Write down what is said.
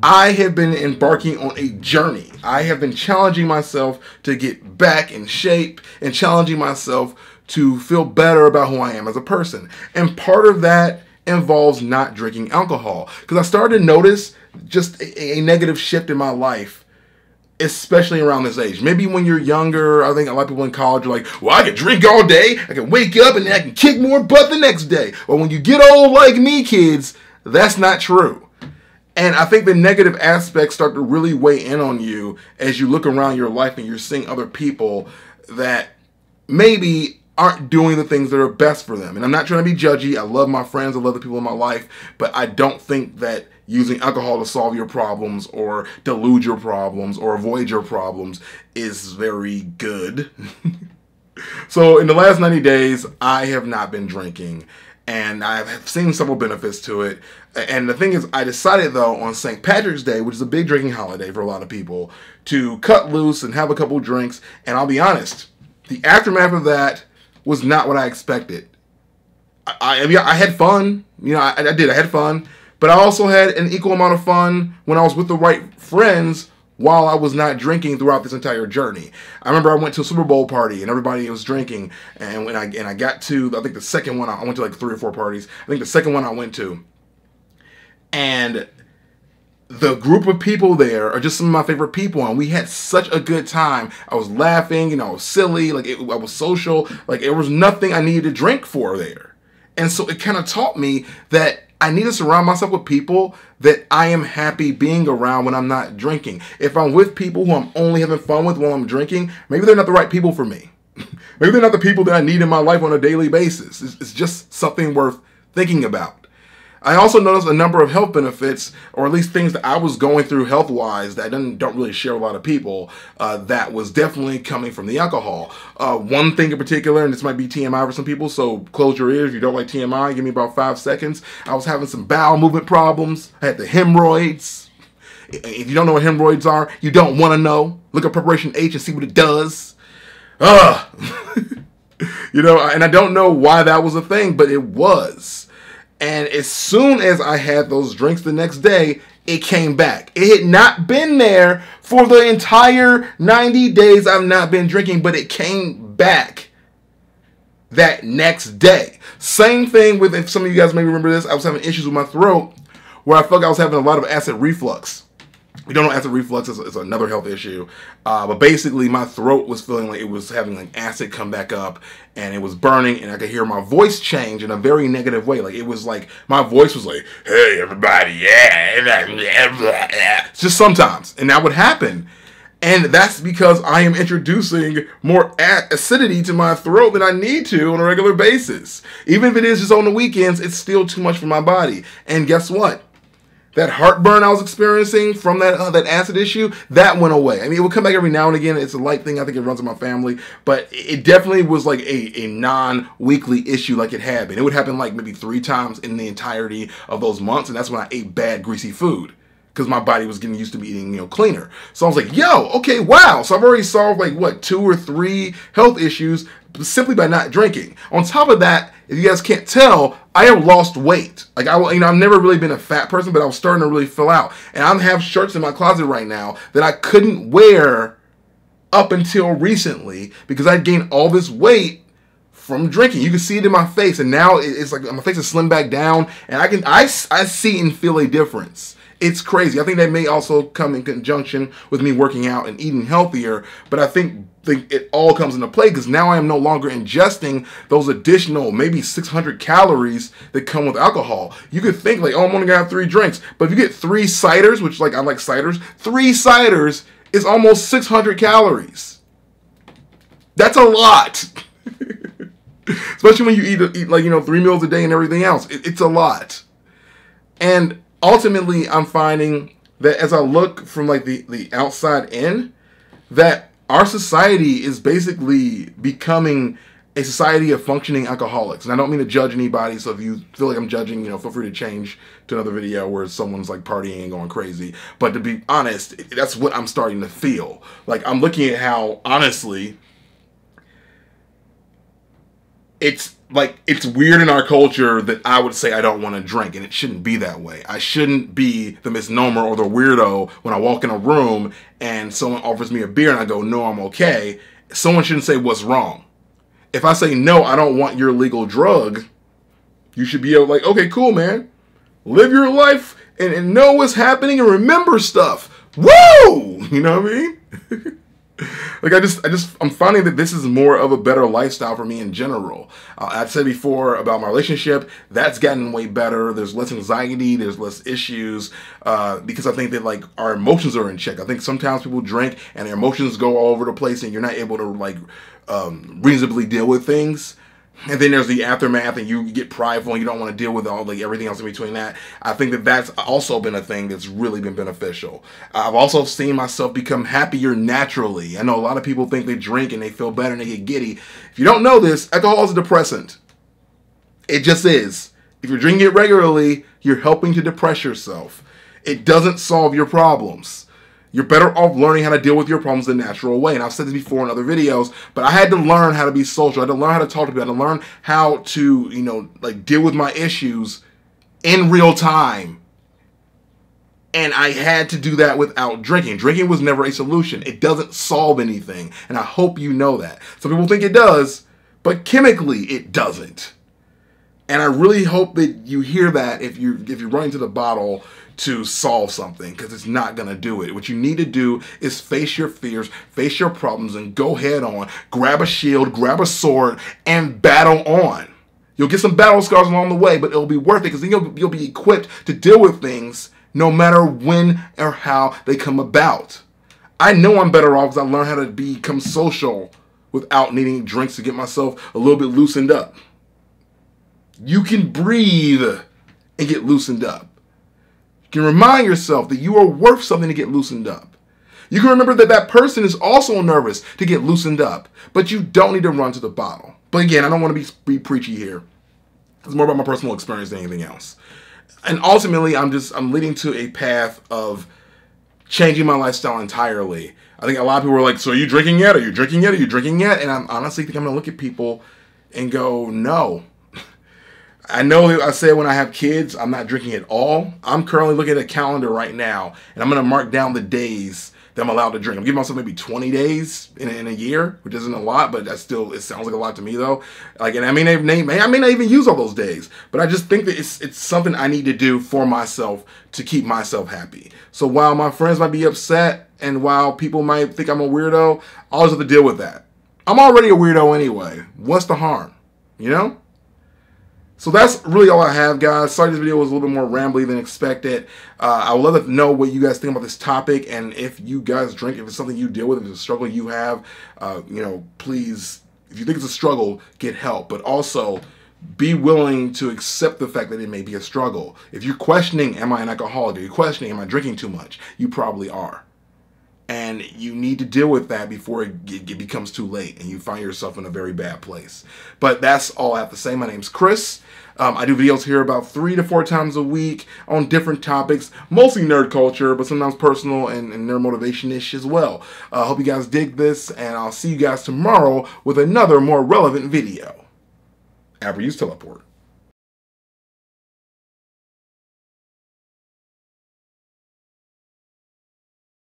I have been embarking on a journey. I have been challenging myself to get back in shape and challenging myself to feel better about who I am as a person. And part of that involves not drinking alcohol. Because I started to notice just a negative shift in my life, especially around this age. Maybe when you're younger, I think a lot of people in college are like, well, I can drink all day, I can wake up and then I can kick more butt the next day. But when you get old like me, kids, that's not true. And I think the negative aspects start to really weigh in on you as you look around your life and you're seeing other people that maybe aren't doing the things that are best for them. And I'm not trying to be judgy. I love my friends. I love the people in my life. But I don't think that using alcohol to solve your problems or delude your problems or avoid your problems is very good. So in the last 90 days, I have not been drinking. And I've seen several benefits to it. And the thing is, I decided, though, on St. Patrick's Day, which is a big drinking holiday for a lot of people, to cut loose and have a couple drinks. And I'll be honest, the aftermath of that was not what I expected. I had fun. You know, I did. I had fun. But I also had an equal amount of fun when I was with the right friends while I was not drinking throughout this entire journey. I remember I went to a Super Bowl party and everybody was drinking. And when I got to, I think the second one, I went to like 3 or 4 parties. I think the second one I went to, and the group of people there are just some of my favorite people, and we had such a good time. I was laughing, you know, I was silly, like I was social, like there was nothing I needed to drink for there. And so it kind of taught me that I need to surround myself with people that I am happy being around when I'm not drinking. If I'm with people who I'm only having fun with while I'm drinking, maybe they're not the right people for me. Maybe they're not the people that I need in my life on a daily basis. It's just something worth thinking about. I also noticed a number of health benefits, or at least things that I was going through health-wise that I don't really share with a lot of people, that was definitely coming from the alcohol. One thing in particular, and this might be TMI for some people, so close your ears if you don't like TMI, give me about 5 seconds. I was having some bowel movement problems. I had the hemorrhoids. If you don't know what hemorrhoids are, you don't want to know. Look up Preparation H and see what it does. You know, and I don't know why that was a thing, but it was. And as soon as I had those drinks the next day, it came back. It had not been there for the entire 90 days I've not been drinking, but it came back that next day. Same thing with, if some of you guys may remember this, I was having issues with my throat where I felt like I was having a lot of acid reflux. We don't know acid reflux is another health issue, but basically my throat was feeling like it was having like acid come back up, and it was burning, and I could hear my voice change in a very negative way. Like it was like my voice was like, "Hey everybody, yeah," just sometimes, and that would happen, and that's because I am introducing more acidity to my throat than I need to on a regular basis. Even if it is just on the weekends, it's still too much for my body. And guess what? That heartburn I was experiencing from that acid issue, that went away. I mean, it would come back every now and again. It's a light thing. I think it runs in my family. But it definitely was like a non-weekly issue like it had been. It would happen like maybe 3 times in the entirety of those months. And that's when I ate bad, greasy food, because my body was getting used to eating, you know, cleaner. So I was like, yo, okay, wow. So I've already solved like, what, 2 or 3 health issues simply by not drinking. On top of that, if you guys can't tell, I have lost weight. Like I've never really been a fat person, but I was starting to really fill out. And I have shirts in my closet right now that I couldn't wear up until recently because I gained all this weight from drinking. You can see it in my face, and now it's like my face is slimmed back down, and I see and feel a difference. It's crazy. I think that may also come in conjunction with me working out and eating healthier, but I think it all comes into play because now I am no longer ingesting those additional maybe 600 calories that come with alcohol. You could think like, oh, I'm only gonna have 3 drinks, but if you get 3 ciders, which like I like ciders, 3 ciders is almost 600 calories. That's a lot. Especially when you eat like, you know, 3 meals a day and everything else. It's a lot. And ultimately, I'm finding that as I look from like the outside in, that our society is basically becoming a society of functioning alcoholics. And I don't mean to judge anybody, so if you feel like I'm judging, you know, feel free to change to another video where someone's like partying and going crazy. But to be honest, that's what I'm starting to feel. Like I'm looking at how, honestly, it's like, it's weird in our culture that I would say I don't want to drink, and it shouldn't be that way. I shouldn't be the misnomer or the weirdo when I walk in a room and someone offers me a beer and I go, no, I'm okay. Someone shouldn't say what's wrong. If I say, no, I don't want your legal drug, you should be able, like, okay, cool, man. Live your life and know what's happening and remember stuff. Woo! You know what I mean? Like, I'm finding that this is more of a better lifestyle for me in general. I'd said before about my relationship, that's gotten way better. There's less anxiety, there's less issues, because I think that, like, our emotions are in check. I think sometimes people drink and their emotions go all over the place and you're not able to, like, reasonably deal with things. And then there's the aftermath, and you get prideful, and you don't want to deal with all, like, everything else in between that. I think that that's also been a thing that's really been beneficial. I've also seen myself become happier naturally. I know a lot of people think they drink and they feel better and they get giddy. If you don't know this, alcohol is a depressant. It just is. If you're drinking it regularly, you're helping to depress yourself. It doesn't solve your problems. You're better off learning how to deal with your problems the natural way. And I've said this before in other videos, but I had to learn how to be social. I had to learn how to talk to people. I had to learn how to, you know, like, deal with my issues in real time. And I had to do that without drinking. Drinking was never a solution. It doesn't solve anything. And I hope you know that. Some people think it does, but chemically it doesn't. And I really hope that you hear that if you're running to the bottle to solve something, because it's not going to do it. What you need to do is face your fears, face your problems, and go head on. Grab a shield, grab a sword, and battle on. You'll get some battle scars along the way, but it'll be worth it, because then you'll be equipped to deal with things no matter when or how they come about. I know I'm better off because I learned how to become social without needing drinks to get myself a little bit loosened up. You can breathe and get loosened up. You can remind yourself that you are worth something to get loosened up. You can remember that that person is also nervous to get loosened up, but you don't need to run to the bottle. But again, I don't want to be preachy here. It's more about my personal experience than anything else. And ultimately, I'm leading to a path of changing my lifestyle entirely. I think a lot of people are like, so are you drinking yet? Are you drinking yet? Are you drinking yet? And I honestly think I'm going to look at people and go, no. I know that I said when I have kids, I'm not drinking at all. I'm currently looking at a calendar right now, and I'm going to mark down the days that I'm allowed to drink. I'm giving myself maybe 20 days in a year, which isn't a lot, but that's still, it sounds like a lot to me though. Like, and I may not even use all those days, but I just think that it's something I need to do for myself to keep myself happy. So while my friends might be upset, and while people might think I'm a weirdo, I'll always have to deal with that. I'm already a weirdo anyway. What's the harm? You know? So that's really all I have, guys. Sorry this video was a little bit more rambly than expected. I would love to know what you guys think about this topic, and if you guys drink, if it's something you deal with, if it's a struggle you have, you know, please, if you think it's a struggle, get help. But also, be willing to accept the fact that it may be a struggle. If you're questioning, am I an alcoholic? If you're questioning, am I drinking too much? You probably are. And you need to deal with that before it becomes too late and you find yourself in a very bad place. But that's all I have to say. My name's Chris. I do videos here about 3 to 4 times a week on different topics, mostly nerd culture, but sometimes personal and nerd motivation-ish as well. I hope you guys dig this, and I'll see you guys tomorrow with another more relevant video. Average Use Teleport.